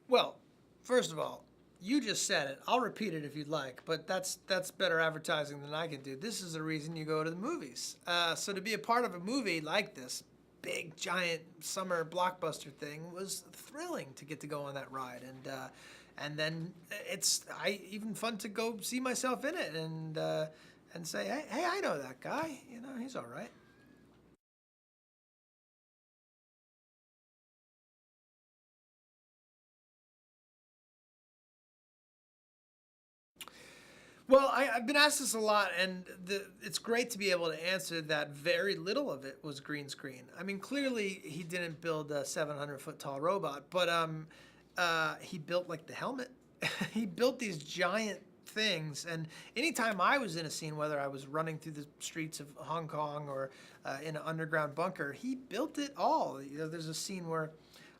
Well, first of all, you just said it. I'll repeat it if you'd like, but that's better advertising than I can do. This is the reason you go to the movies. So to be a part of a movie like this, big giant summer blockbuster thing, was thrilling to get to go on that ride, and then even fun to go see myself in it and say, hey, I know that guy. You know, he's all right. Well, I've been asked this a lot, and it's great to be able to answer that very little of it was green screen. I mean, clearly he didn't build a 700-foot tall robot, but he built like the helmet. He built these giant things, and anytime I was in a scene, whether I was running through the streets of Hong Kong or in an underground bunker, he built it all. You know, there's a scene where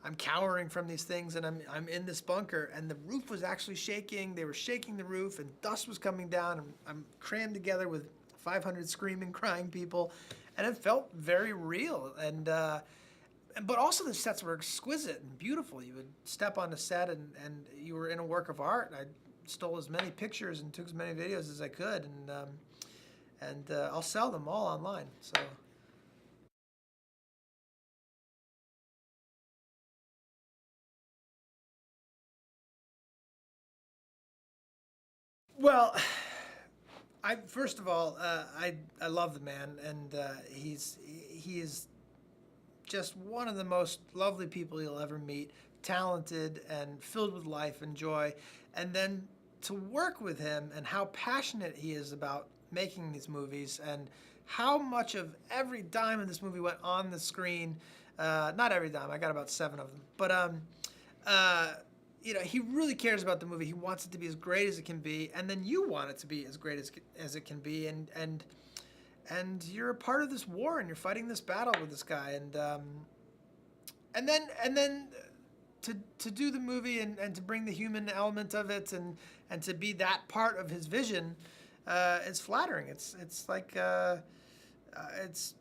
I'm cowering from these things, and I'm in this bunker, and the roof was actually shaking. They were shaking the roof, and dust was coming down, and I'm crammed together with 500 screaming, crying people, and it felt very real. But also the sets were exquisite and beautiful. You would step on the set, and you were in a work of art. I stole as many pictures and took as many videos as I could, and I'll sell them all online. So. Well, I first of all, I love the man, and he is just one of the most lovely people you'll ever meet. Talented and filled with life and joy, and then to work with him and how passionate he is about making these movies and how much of every dime in this movie went on the screen. Not every dime. I got about 7 of them, but uh, you know, he really cares about the movie. He wants it to be as great as it can be, and then you want it to be as great as it can be, and you're a part of this war, and you're fighting this battle with this guy, and then to do the movie and to bring the human element of it and to be that part of his vision, it's flattering. It's like it's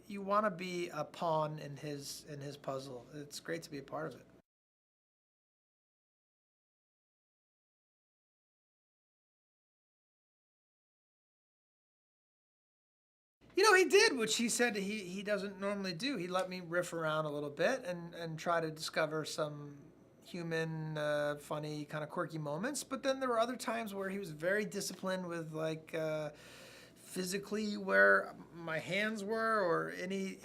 you want to be a pawn in his puzzle. It's great to be a part of it. You know, he did, which he said he doesn't normally do. He let me riff around a little bit and try to discover some human, funny, kind of quirky moments. But then there were other times where he was very disciplined with like physically where my hands were or any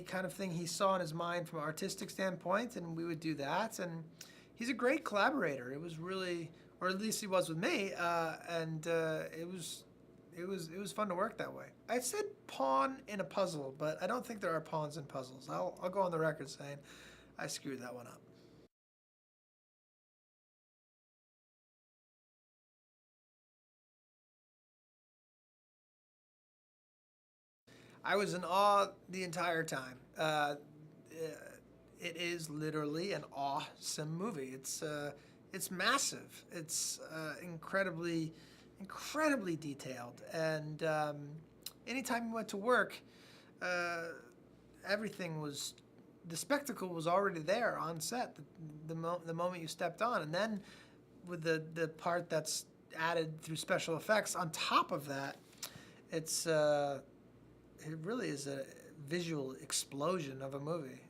kind of thing he saw in his mind from an artistic standpoint, and we would do that. And he's a great collaborator. It was really, or at least he was with me, and it was fun to work that way. I said pawn in a puzzle, but I don't think there are pawns in puzzles. I'll go on the record saying I screwed that one up. I was in awe the entire time. It is literally an awesome movie. It's massive. It's incredibly detailed. And anytime you went to work, uh, everything was the spectacle was already there on set the moment you stepped on, and then with the part that's added through special effects on top of that, it's it really is a visual explosion of a movie.